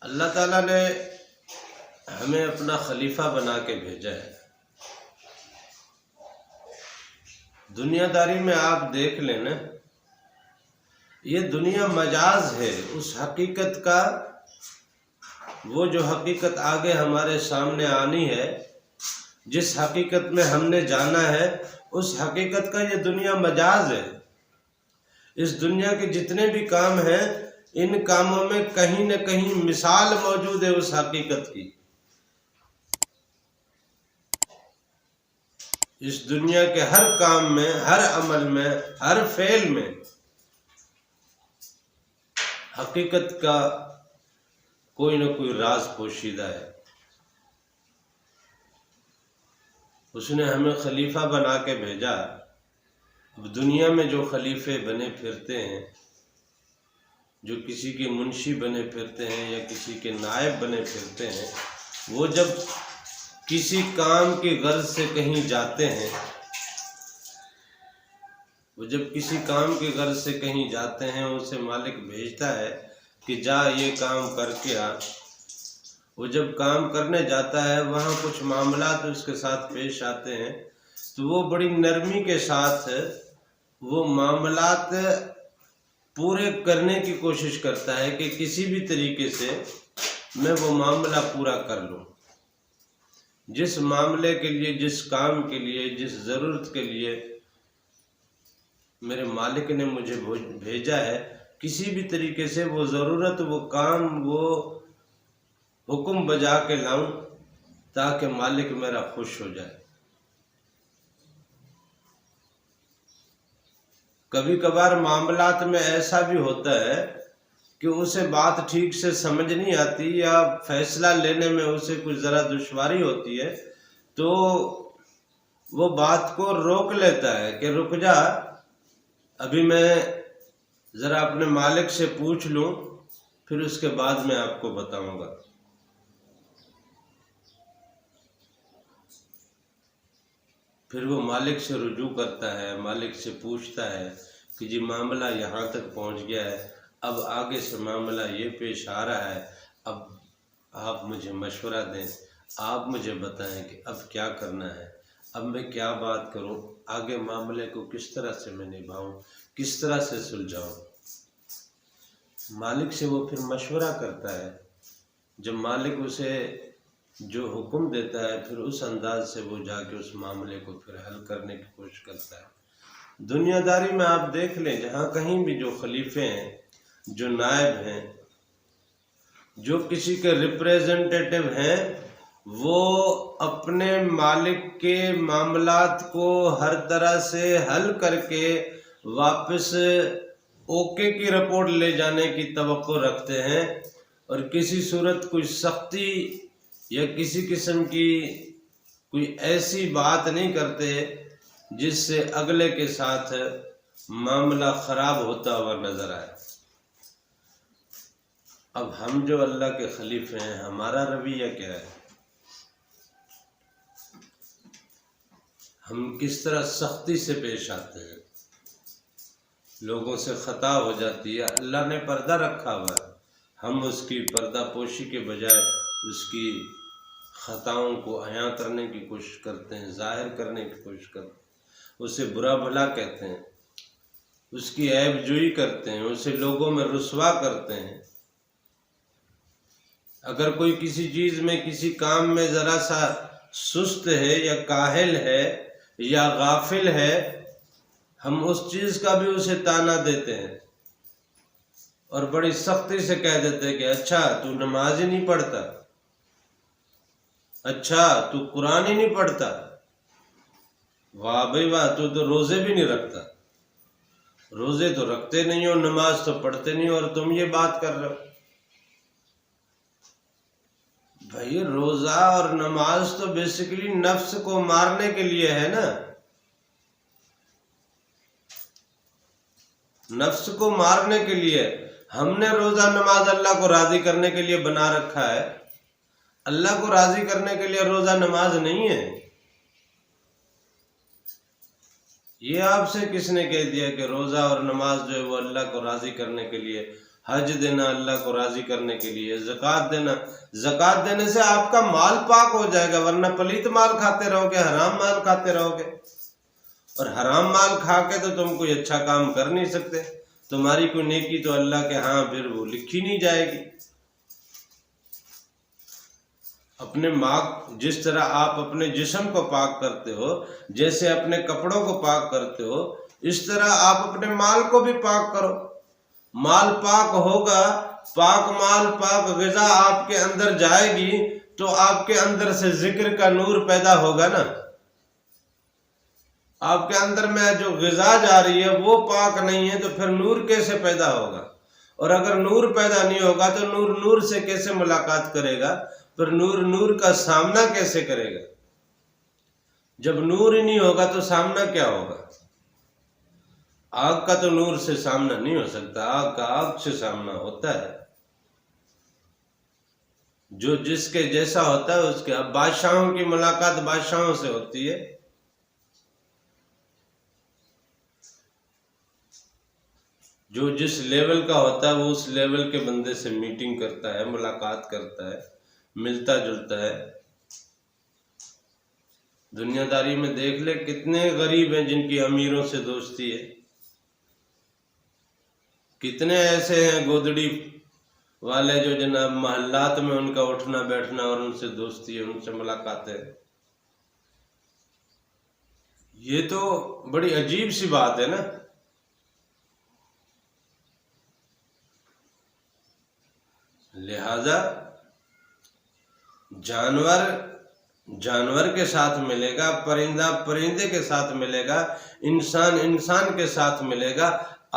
اللہ تعالیٰ نے ہمیں اپنا خلیفہ بنا کے بھیجا ہے۔ دنیا داری میں آپ دیکھ لیں نا، یہ دنیا مجاز ہے اس حقیقت کا، وہ جو حقیقت آگے ہمارے سامنے آنی ہے، جس حقیقت میں ہم نے جانا ہے، اس حقیقت کا یہ دنیا مجاز ہے۔ اس دنیا کے جتنے بھی کام ہیں، ان کاموں میں کہیں نہ کہیں مثال موجود ہے اس حقیقت کی۔ اس دنیا کے ہر کام میں، ہر عمل میں، ہر فعل میں حقیقت کا کوئی نہ کوئی راز پوشیدہ ہے۔ اس نے ہمیں خلیفہ بنا کے بھیجا۔ اب دنیا میں جو خلیفے بنے پھرتے ہیں، جو کسی کے منشی بنے پھرتے ہیں یا کسی کے نائب بنے پھرتے ہیں، وہ جب کسی کام کی غرض سے کہیں جاتے ہیں، اسے مالک بھیجتا ہے کہ جا یہ کام کر کے آ۔ وہ جب کام کرنے جاتا ہے، وہاں کچھ معاملات اس کے ساتھ پیش آتے ہیں، تو وہ بڑی نرمی کے ساتھ وہ معاملات پورے کرنے کی کوشش کرتا ہے کہ کسی بھی طریقے سے میں وہ معاملہ پورا کر لوں۔ جس معاملے کے لیے، جس کام کے لیے، جس ضرورت کے لیے میرے مالک نے مجھے بھیجا ہے، کسی بھی طریقے سے وہ ضرورت، وہ کام، وہ حکم بجا کے لاؤں تاکہ مالک میرا خوش ہو جائے۔ کبھی کبھار معاملات میں ایسا بھی ہوتا ہے کہ اسے بات ٹھیک سے سمجھ نہیں آتی یا فیصلہ لینے میں اسے کچھ ذرا دشواری ہوتی ہے، تو وہ بات کو روک لیتا ہے کہ رک جا، ابھی میں ذرا اپنے مالک سے پوچھ لوں، پھر اس کے بعد میں آپ کو بتاؤں گا۔ پھر وہ مالک سے رجوع کرتا ہے، مالک سے پوچھتا ہے کہ جی معاملہ یہاں تک پہنچ گیا ہے، اب آگے سے معاملہ یہ پیش آ رہا ہے، اب آپ مجھے مشورہ دیں، آپ مجھے بتائیں کہ اب کیا کرنا ہے، اب میں کیا بات کروں، آگے معاملے کو کس طرح سے میں نبھاؤں، کس طرح سے سلجھاؤں۔ مالک سے وہ پھر مشورہ کرتا ہے۔ جب مالک اسے جو حکم دیتا ہے، پھر اس انداز سے وہ جا کے اس معاملے کو پھر حل کرنے کی کوشش کرتا ہے۔ دنیا داری میں آپ دیکھ لیں، جہاں کہیں بھی جو خلیفے ہیں، جو نائب ہیں، جو کسی کے ریپریزنٹیٹو ہیں، وہ اپنے مالک کے معاملات کو ہر طرح سے حل کر کے واپس اوکے کی رپورٹ لے جانے کی توقع رکھتے ہیں، اور کسی صورت کوئی سختی یا کسی قسم کی کوئی ایسی بات نہیں کرتے جس سے اگلے کے ساتھ معاملہ خراب ہوتا ہوا نظر آئے۔ اب ہم جو اللہ کے خلیفے ہیں، ہمارا رویہ کیا ہے؟ ہم کس طرح سختی سے پیش آتے ہیں؟ لوگوں سے خطا ہو جاتی ہے، اللہ نے پردہ رکھا ہوا ہے، ہم اس کی پردہ پوشی کے بجائے اس کی خطاؤں کو عیاں کرنے کی کوشش کرتے ہیں، ظاہر کرنے کی کوشش کرتے ہیں، اسے برا بھلا کہتے ہیں، اس کی عیب جوئی کرتے ہیں، اسے لوگوں میں رسوا کرتے ہیں۔ اگر کوئی کسی چیز میں، کسی کام میں ذرا سا سست ہے یا کاہل ہے یا غافل ہے، ہم اس چیز کا بھی اسے تانا دیتے ہیں اور بڑی سختی سے کہہ دیتے ہیں کہ اچھا تو نماز ہی نہیں پڑھتا، اچھا تو قرآن ہی نہیں پڑھتا، واہ بھائی واہ، تو روزے بھی نہیں رکھتا، روزے تو رکھتے نہیں ہو، نماز تو پڑھتے نہیں ہو، اور تم یہ بات کر رہے ہو۔ بھائی روزہ اور نماز تو بیسیکلی نفس کو مارنے کے لیے ہے نا، نفس کو مارنے کے لیے۔ ہم نے روزہ نماز اللہ کو راضی کرنے کے لیے بنا رکھا ہے، اللہ کو راضی کرنے کے لیے روزہ نماز نہیں ہے۔ یہ آپ سے کس نے کہہ دیا کہ روزہ اور نماز جو ہے وہ اللہ کو راضی کرنے کے لیے؟ حج دینا اللہ کو راضی کرنے کے لیے، زکوٰۃ دینا، زکوٰۃ دینے سے آپ کا مال پاک ہو جائے گا، ورنہ پلیت مال کھاتے رہو گے، حرام مال کھاتے رہو گے، اور حرام مال کھا کے تو تم کوئی اچھا کام کر نہیں سکتے، تمہاری کوئی نیکی تو اللہ کے ہاں پھر وہ لکھی نہیں جائے گی۔ اپنے جس طرح آپ اپنے جسم کو پاک کرتے ہو، جیسے اپنے کپڑوں کو پاک کرتے ہو، اس طرح آپ اپنے مال کو بھی پاک کرو۔ مال پاک ہوگا، پاک مال پاک غذا آپ کے اندر جائے گی تو آپ کے اندر سے ذکر کا نور پیدا ہوگا نا۔ آپ کے اندر میں جو غذا جا رہی ہے وہ پاک نہیں ہے تو پھر نور کیسے پیدا ہوگا؟ اور اگر نور پیدا نہیں ہوگا تو نور نور سے کیسے ملاقات کرے گا؟ پھر نور نور کا سامنا کیسے کرے گا؟ جب نور ہی نہیں ہوگا تو سامنا کیا ہوگا؟ آگ کا تو نور سے سامنا نہیں ہو سکتا، آگ کا آگ سے سامنا ہوتا ہے، جو جس کے جیسا ہوتا ہے اس کے۔ اب بادشاہوں کی ملاقات بادشاہوں سے ہوتی ہے، جو جس لیول کا ہوتا ہے وہ اس لیول کے بندے سے میٹنگ کرتا ہے، ملاقات کرتا ہے، ملتا جلتا ہے۔ دنیا داری میں دیکھ لے کتنے غریب ہیں جن کی امیروں سے دوستی ہے، کتنے ایسے ہیں گودڑی والے جو جناب محلات میں ان کا اٹھنا بیٹھنا اور ان سے دوستی ہے، ان سے ملاقات ہے۔ یہ تو بڑی عجیب سی بات ہے نا۔ لہذا جانور کے ساتھ ملے گا، پرندہ پرندے کے ساتھ ملے گا، انسان انسان کے ساتھ ملے گا،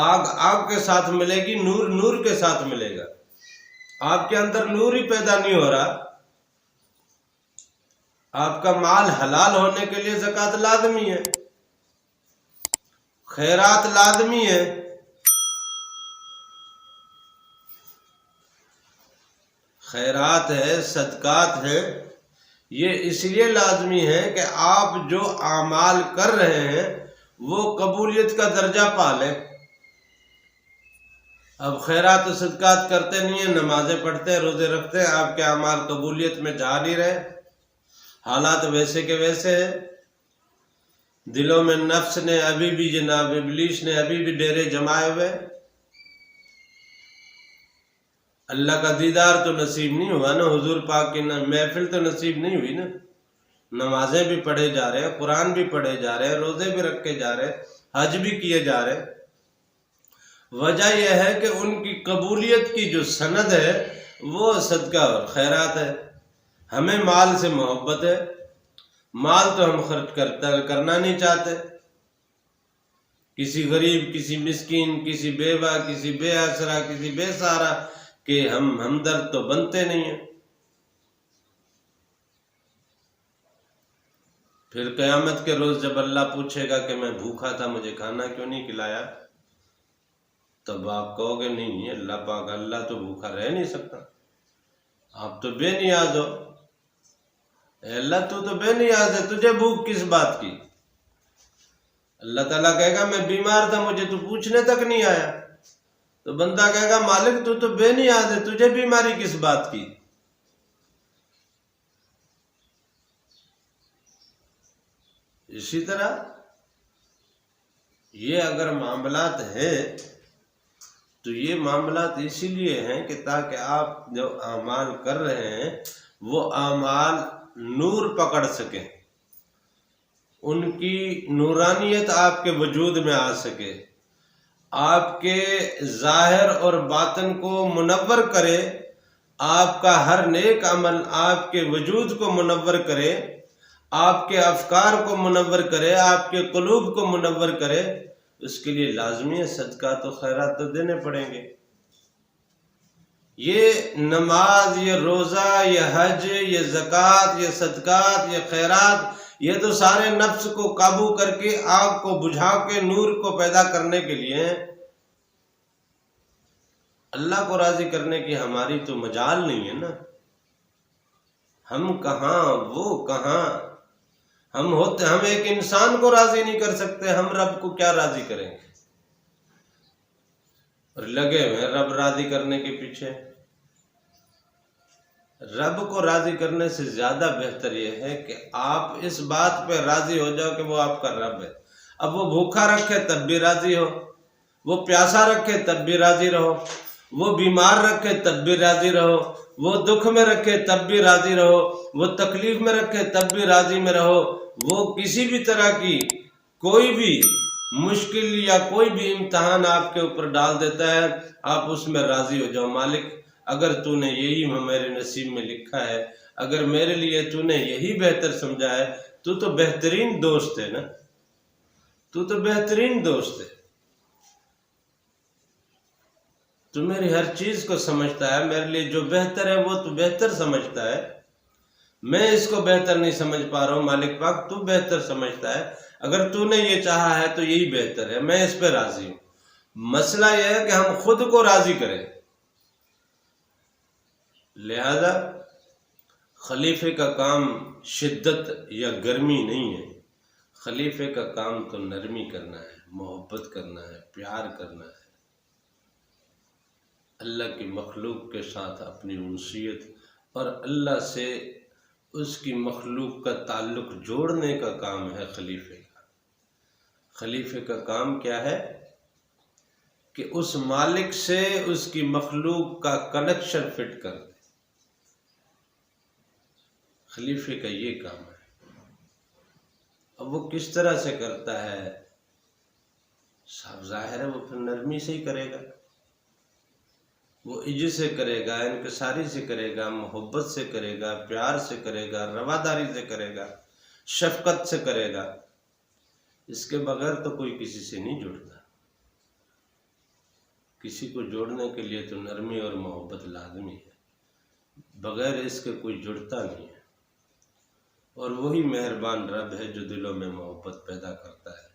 آگ آگ کے ساتھ ملے گی، نور نور کے ساتھ ملے گا۔ آپ کے اندر نور ہی پیدا نہیں ہو رہا۔ آپ کا مال حلال ہونے کے لیے زکوٰۃ لازمی ہے، خیرات لازمی ہے۔ خیرات ہے، صدقات ہے، یہ اس لیے لازمی ہے کہ آپ جو اعمال کر رہے ہیں وہ قبولیت کا درجہ پا لیں۔ اب خیرات و صدقات کرتے نہیں ہیں، نمازیں پڑھتے ہیں، روزے رکھتے ہیں، آپ کے اعمال قبولیت میں جا نہیں رہے، حالات ویسے کے ویسے ہیں۔ دلوں میں نفس نے ابھی بھی، جناب ابلیس نے ابھی بھی ڈیرے جمائے ہوئے، اللہ کا دیدار تو نصیب نہیں ہوا نا، حضور پاک کی محفل تو نصیب نہیں ہوئی نا۔ نمازیں بھی پڑھے جا رہے ہیں، قرآن بھی پڑھے جا رہے ہیں، روزے بھی رکھے جا رہے ہیں، حج بھی کیے جا رہے ہیں۔ وجہ یہ ہے کہ ان کی قبولیت کی جو سند ہے وہ صدقہ اور خیرات ہے۔ ہمیں مال سے محبت ہے، مال تو ہم خرچ کرنا نہیں چاہتے، کسی غریب، کسی مسکین، کسی بیوہ، کسی بے آسرا، کسی بے سہارا کہ ہم ہمدرد تو بنتے نہیں ہیں۔ پھر قیامت کے روز جب اللہ پوچھے گا کہ میں بھوکا تھا، مجھے کھانا کیوں نہیں کھلایا، تب آپ کہو گے نہیں اللہ پاک، اللہ تو بھوکا رہ نہیں سکتا، آپ تو بے نیاز ہو، اے اللہ تو بے نیاز ہے، تجھے بھوک کس بات کی؟ اللہ تعالیٰ کہے گا میں بیمار تھا، مجھے تو پوچھنے تک نہیں آیا۔ تو بندہ کہے گا مالک تو بے نیاز ہے، تجھے بیماری کس بات کی؟ اسی طرح یہ اگر معاملات ہیں تو یہ معاملات اسی لیے ہیں کہ تاکہ آپ جو اعمال کر رہے ہیں وہ اعمال نور پکڑ سکیں، ان کی نورانیت آپ کے وجود میں آ سکے، آپ کے ظاہر اور باطن کو منور کرے، آپ کا ہر نیک عمل آپ کے وجود کو منور کرے، آپ کے افکار کو منور کرے، آپ کے قلوب کو منور کرے۔ اس کے لیے لازمی ہے صدقات و خیرات تو دینے پڑیں گے۔ یہ نماز، یہ روزہ، یہ حج، یہ زکوٰۃ، یہ صدقات، یہ خیرات، یہ تو سارے نفس کو قابو کر کے آگ کو بجھا کے نور کو پیدا کرنے کے لیے ہیں۔ اللہ کو راضی کرنے کی ہماری تو مجال نہیں ہے نا۔ ہم کہاں، وہ کہاں، ہم ایک انسان کو راضی نہیں کر سکتے، ہم رب کو کیا راضی کریں گے؟ اور لگے ہوئے ہیں رب راضی کرنے کے پیچھے۔ رب کو راضی کرنے سے زیادہ بہتر یہ ہے کہ آپ اس بات پہ راضی ہو جاؤ کہ وہ آپ کا رب ہے۔ اب وہ بھوکا رکھے تب بھی راضی ہو، وہ پیاسا رکھے تب بھی راضی رہو، وہ بیمار رکھے تب بھی راضی رہو، وہ دکھ میں رکھے تب بھی راضی رہو، وہ تکلیف میں رکھے تب بھی راضی میں رہو۔ وہ کسی بھی طرح کی کوئی بھی مشکل یا کوئی بھی امتحان آپ کے اوپر ڈال دیتا ہے، آپ اس میں راضی ہو جاؤ۔ مالک اگر تو نے یہی میرے نصیب میں لکھا ہے، اگر میرے لیے تو نے یہی بہتر سمجھا ہے، تو بہترین دوست ہے نا، تو بہترین دوست ہے، تو میری ہر چیز کو سمجھتا ہے، میرے لیے جو بہتر ہے وہ تو بہتر سمجھتا ہے، میں اس کو بہتر نہیں سمجھ پا رہا ہوں۔ مالک پاک تو بہتر سمجھتا ہے، اگر تو نے یہ چاہا ہے تو یہی بہتر ہے، میں اس پہ راضی ہوں۔ مسئلہ یہ ہے کہ ہم خود کو راضی کریں۔ لہذا خلیفے کا کام شدت یا گرمی نہیں ہے، خلیفے کا کام تو نرمی کرنا ہے، محبت کرنا ہے، پیار کرنا ہے، اللہ کی مخلوق کے ساتھ اپنی انسیت اور اللہ سے اس کی مخلوق کا تعلق جوڑنے کا کام ہے خلیفے کا۔ خلیفے کا کام کیا ہے کہ اس مالک سے اس کی مخلوق کا کنیکشن فٹ کر دے، خلیفے کا یہ کام ہے۔ اب وہ کس طرح سے کرتا ہے؟ صاف ظاہر ہے وہ پھر نرمی سے ہی کرے گا، وہ عجز سے کرے گا، انکساری سے کرے گا، محبت سے کرے گا، پیار سے کرے گا، رواداری سے کرے گا، شفقت سے کرے گا۔ اس کے بغیر تو کوئی کسی سے نہیں جڑتا۔ کسی کو جوڑنے کے لیے تو نرمی اور محبت لازمی ہے، بغیر اس کے کوئی جڑتا نہیں ہے۔ اور وہی مہربان رب ہے جو دلوں میں محبت پیدا کرتا ہے۔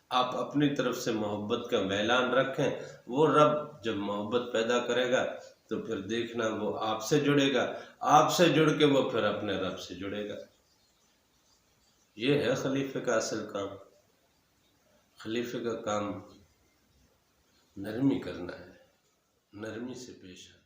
آپ اپنی طرف سے محبت کا اعلان رکھیں، وہ رب جب محبت پیدا کرے گا تو پھر دیکھنا وہ آپ سے جڑے گا، آپ سے جڑ کے وہ پھر اپنے رب سے جڑے گا۔ یہ ہے خلیفے کا اصل کام۔ خلیفے کا کام نرمی کرنا ہے، نرمی سے پیش آنا۔